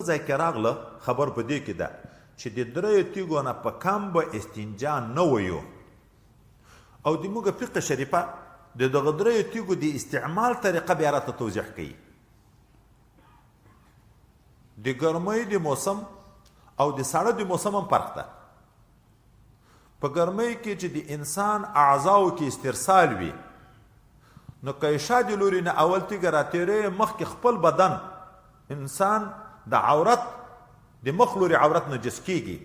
ځای کې راغله خبر په دې کې ده چې د دریو تیږو نه په کم به استنجا نه ویو او د موږ فقه شریفه د دغه دریو تیږو د استعمال طریقه بیا راته توضیح کوي د ګرمۍ د موسم او د ساړه د موسم هم فرق ده په ګرمۍ کې چې د انسان اعضاو کې استرسال وي نو که شادي لوري نه اول تیږه راتېرې مخکې خپل بدن انسان د عورت د مخ لوري عورت نجس کیږي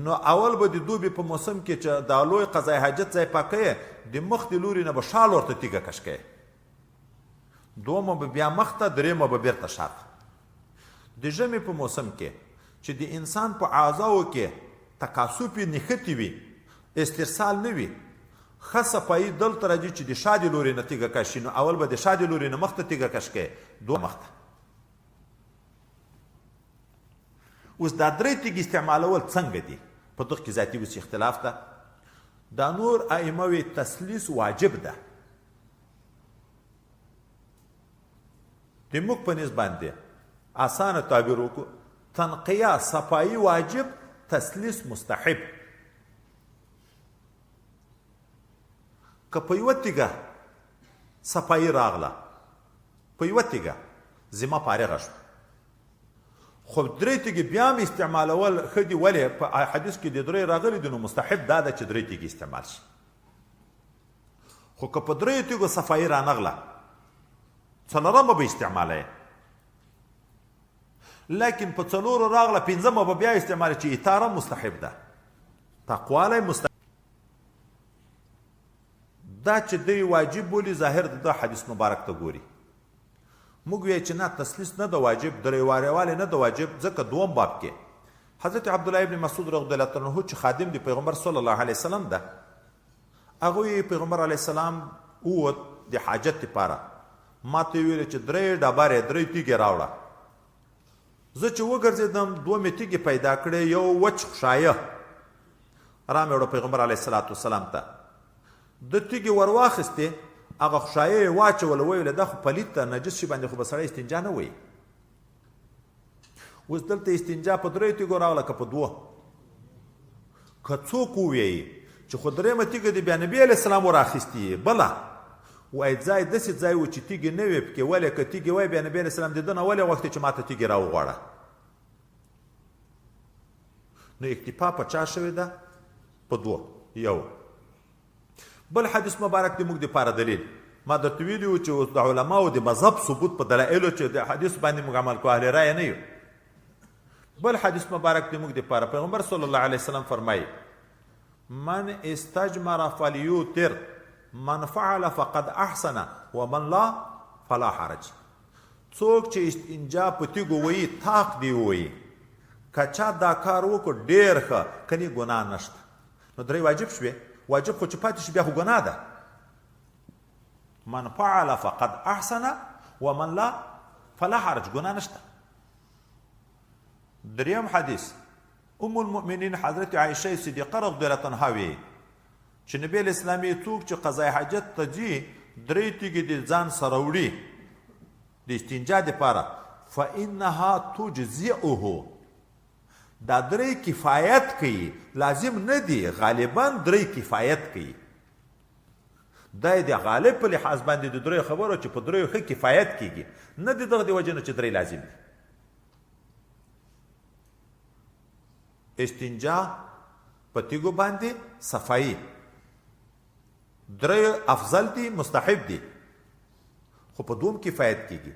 نو اول به د دوبي په موسم کې چې د لوی قضای حاجت ځای پاکوي د مخ د لوري نه به شال ورته تیږه کش کوي دومه به بیا مخ ته درېیمه به بیرته شاته د ژمي په موسم کې چې د انسان په اعضاو کې تکاسپي نښتې وي استرسال نه وي ښه صفایي دلته راځي چې د شا د لوري نه تیږه کش شي نو اول به د شا د لوري نه مخ ته تیږه کش کوي دوه مخ ته اوس دا درې تیږې استعمالول څنګه دي په دغه کې ذاتي اوس اختلاف ده دا نور ائمه وی تسلیس واجب ده د موږ په نسبت باندې اسانه تعبیر وکړو تنقیه صفایي واجب تسلیس مستحب که په یوه تیږه صفایي راغله په یوه تیږه ذمه فارغه شوه خو درې تیږې بیا هم استعمالول ښه دي ولې په حدیث کې د درې راغلي دي نو مستحب دا ده چې درې تیږې استعمال شي خو که په درې تیږو صفایي رانغله څلورمه به استعماله لیکن په څلورو راغله پنځمه به بیا استعمال چې اطاره مستحب ده تقوالی مستحب دا چې دوی واجب بولي ظاهر د حدیث مبارک ته ګوري موږ وایو چې نه تسلیس نه د واجب درېواریوالی نه د واجب ځکه دوم باب کې حضرت عبدالله ابن مسعود رضی الله عنه چې خادم د پیغمبر صلی الله علیه وسلم ده هغوی پیغمبر علیه السلام ووت د حاجت لپاره ما ته ویل چې درې ډبرې درې تیږې راوړه زه چې وګرځېدم دوه مې تیږې پیدا کړې یو وچ خشایه را مې وړه پیغمبر علیه الصلاة وسلام ته د تیږې ور واخیستې هغه خشایه یې واچوله ویله دا خو پلید ته نجس شي باندې خو به سړی استنجا نه وایي اوس دلته استنجا په دریو تیږو راغله که په دوه که څوک ووایي چې خو درېیمه تیږه د بیا نبي علیه السلام ور اخیستې بله وایي ځای داسې ځای و چې تیږې نه وې پکې ولې که تیږې وایي بیا نبي علیه السلام د ده نه ولې غوښتې چې ما ته تیږې راوغواړه نو اکتفا په چا شوې ده په دوه یو بل حدیث مبارک دی موږ دپاره دلیل ما درته ویلي وو چې د علماو د مذهب ثبوت په دلایلو چې د حدیث باندې موږ عمل کوو اهل رایه نه یو بل حدیث مبارک دی موږ دپاره پیغمبر صلی الله علیه وسلم فرمایي من استجمر فلیوتر من فعل فقد احسن ومن لا فلا حرج څوک چې استنجا په تیږو وایي طاق دی وایي که چا دا کار وکړو ډېر ښه کنې ګناه نشته نو درې واجب شوې واجب خو چې پاتې شي بیا خو ګناه ده من فعل فقد احسن ومن لا فلا حرج ګناه نشته دریم حدیث ام المؤمنین حضرت عایشه صدیقه رضی الله عنها وی چې نبی الاسلامي څوک چې قضای حاجت ته ځي درې تیږې د ځان سره وړي د استنجا دپاره فانها تجزئه دا درې کفایت کوي لازم نه دی غالبا درې کفایت کوي دا د غالب په لحاظ باندې د دریو خبرو چې په دریو ښه کفایت کیږي نه د دغه د وجې نه چې درې لازم دي استنجا په تیږو باندې صفایي درې افضل دي مستحب دي خو په دوم کفایت کیږي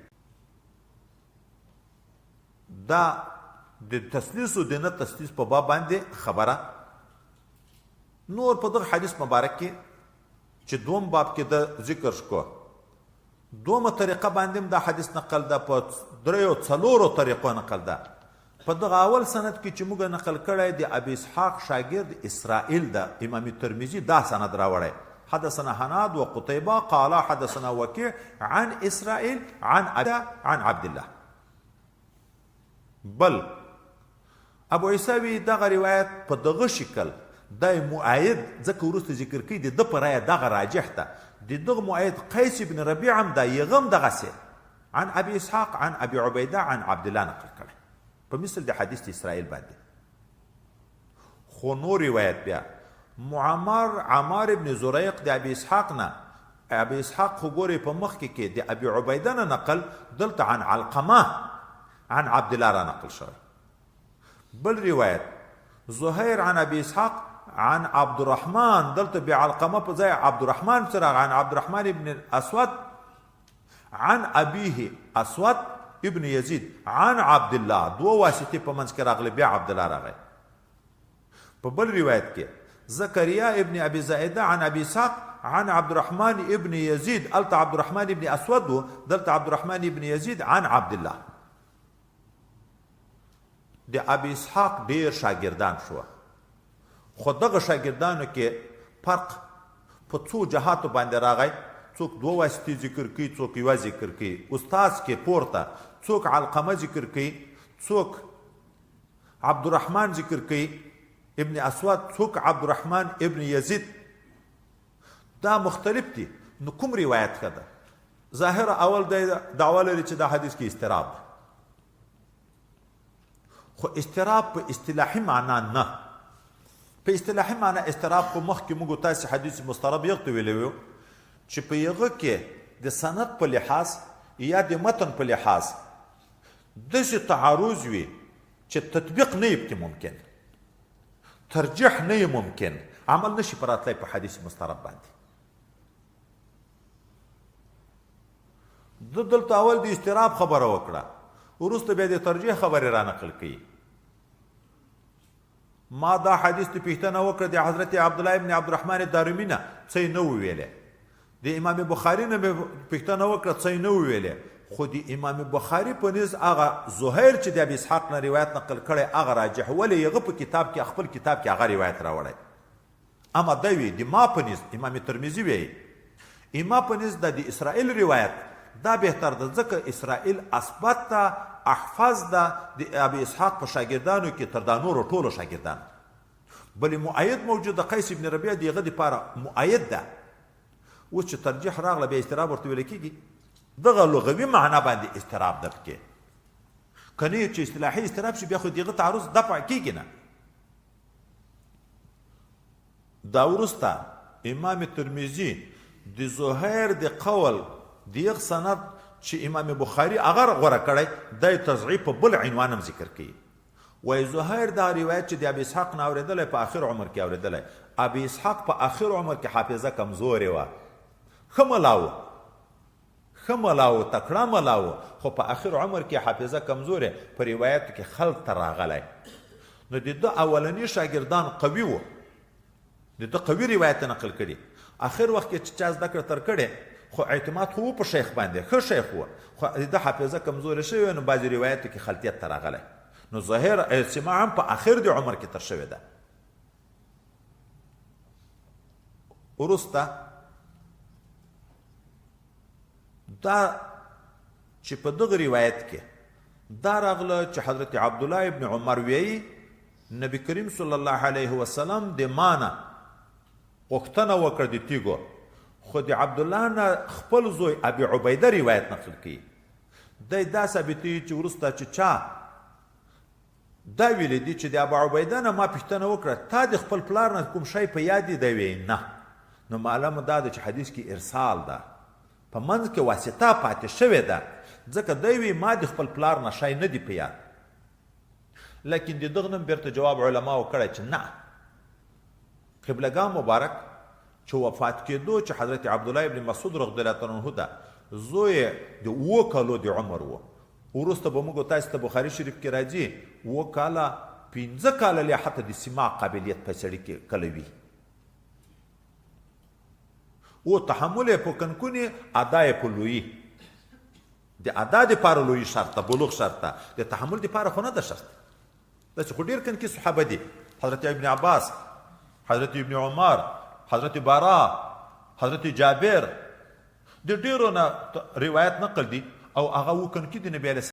دا د تسلیس او د نه تسلیس په باب باندې خبره نور په دغه حدیث مبارک کې چې دوم باب کې د ذکر شو دومه طریقه باندې دا حدیث نقل ده په دریو څلورو طریقو نقل ده په دغه اول سند کې چې موږ نقل کړی د ابي اسحاق شاګرد اسرائیل ده امام ترمذي دا سند راوړی حدثنا حناد وقتيبة قال حدثنا وكيع عن اسرائيل عن عبد الله بل ابو عیسوی دغه روایت په دغه شکل د مؤید ځکه وروسته ذکر کوي د ده په رایه دغه راجح ده د دغه مؤید قیس بن ربیع هم دا یغم دغسې عن ابي اسحاق عن ابي عبیده عن عبد الله نقل کړی په مثل د حدیث د اسرائیل باندې. خو نور روایت بیا عمار ابن زریق د ابي اسحاق نه، ابي اسحاق خو ګوري په مخ کې د ابي عبیده نه نقل، دلته عن علقمه عن عبد الله را نقل شوی. بل روایت زهير عن ابي اسحاق عن عبد الرحمن، دلته بعلقمه په ځای عبد الرحمن سره عن عبد الرحمن ابن الاسود عن ابيه اسود ابن يزيد عن عبد الله، دو واسطه په منځ کې راغلي، بیا عبد الله راغی. په بل روایت کې زكريا ابن ابي زائده عن ابي اسحاق عن عبد الرحمن ابن يزيد، الت عبد الرحمن ابن اسود، دلته عبد الرحمن ابن يزيد عن عبد الله. د ابي اسحاق ډیر شاګردان شو، خو دغه شاګردانو کې فرق په څو جهاتو باندې راغی. څوک دوه واسطې ذکر کوي، څوک یوه ذکر کوي، استاد کې پورته څوک علقمه ذکر کوي، څوک عبد الرحمن ذکر کوي ابن اسود، څوک عبد الرحمن ابن يزيد. دا مختلف دي. نو کوم روایت ښه ده؟ ظاهر اول دعوه لري چې دا حدیث کې اضطراب ده، خو اضطراب په اصطلاحي معنا نه. په اصطلاحي معنا اضطراب خو مخکې موږ تاسې حدیث مضطرب یغته ویلی وو چې په هغه کې د سند په لحاظ یا د متن په لحاظ داسې تعارض وي چې تطبیق نه یې ممکن، ترجیح نه یې ممکن، عمل نشي پر راتلی په حدیث مضطرب باندې. دلته اول د اضطراب خبره وکړه، وروسته بیا د ترجیح خبرې را نقل کړي. ما دا حدیث ته پوښتنه وکړه د حضرت عبدالله ابن عبدالرحمن دارمي نه، څه یې نه وویلې. د امام بخاري نه مې پوښتنه وکړه، څه یې نه وویلې. خو د امام بخاري په نیز هغه زهیر چې د ابي اسحاق نه روایت نقل کړی هغه راجح، ولې هغه په کتاب کې خپل کتاب کې هغه روایت راوړی. اما دا وی د ما په نیز امام ترمذي وی اما په نیز د اسرائیل روایت دا بهتر ده، ځکه اسرائیل اثبت ده، احفظ ده د ابي اسحاق په شاګردانو کې تر دا نورو ټولو شاګردان. بلې مؤید موجود د قیس ابن ربیعه د هغه دپاره مؤید ده. اوس چې ترجیح راغله بیا اضطراب ورته ویل کېږي. دغه لغوي معنا باندې اضطراب ده پکې، که نه چې اصطلاحي اضطراب شي بیا خو د هغه تعرض دفع کېږي نه. دا وروسته امام ترمذي د زهیر د قول د یغ سند چې امام بخاري هغه غوره کړی دی تضعیف په بل عنوان هم ذکر کوي. وایي زهیر دا روایت چې د ابي اسحاق نه اورېدلی په آخر عمر کې اورېدلی. ابي اسحاق په آخر عمر کې حافظه کمزورې وه، ښه ملا و تکړه ملا و، خو په آخر عمر کې حافظه کمزورې په روایتو کې خلط ته راغلی. نو د ده اولني شاګردان قوي وو، د ده قوي روایت نقل کړي. آخر وخت کې چې چا زده کړه تر کړې، خو اعتماد خو په شیخ باندې، ښه شیخ و، خو د ده حافظه کمزورې شوې، نو بعضې روایتو کې خلطیت ته راغلی. نو ظاهر سماع هم په آخر د عمر کې تر شوې ده. وروسته دا چې په دغه روایت کې دا راغله چې حضرت عبدالله ابن عمر ویي نبی کریم صلی الله علیه وسلم د ما نه غوښتنه وکړه د تیږو، خو د عبدالله نه خپل زوی ابي عبیده روایت نقل کوي. دی دا ثابتوي چې وروسته چې چا دا ویلی دي چې د ابو عبیده نه ما پوښتنه وکړه تا د خپل پلار نه کوم شی په یاد دی؟ دی ویي نه. نو معلومه دا ده چې حدیث کې ارسال ده، په منځ کې واسطه پاتې شوې ده، ځکه دی وی ما د خپل پلار نه شی نه دی په یاد. لیکن د دغه نه بیرته جواب علماو کړی چې نه، قبلګاه مبارک چې وفات کېدو چې حضرت عبدالله ابن مسعود رضی الله عنه ده زوی د 7 کالو د عمر و. وروسته به موږ تاسو ته بخاري شریف کې راځي 7 کاله 15 کاله لا حتی د سماع قابلیت په سړي کې کله وي. او تحمل په کنکونی ادای په لوی د ادا د پاره لوی شرط بلوغ شرط د تحمل د پاره خو نه ده شرط. دا چې ډیر کن کې صحابه دي، حضرت ابن عباس، حضرت ابن عمر، حضرت بارا، حضرت جابر، د ډیرو نه روایت نقل دي او هغه وکن کې د نبی علیه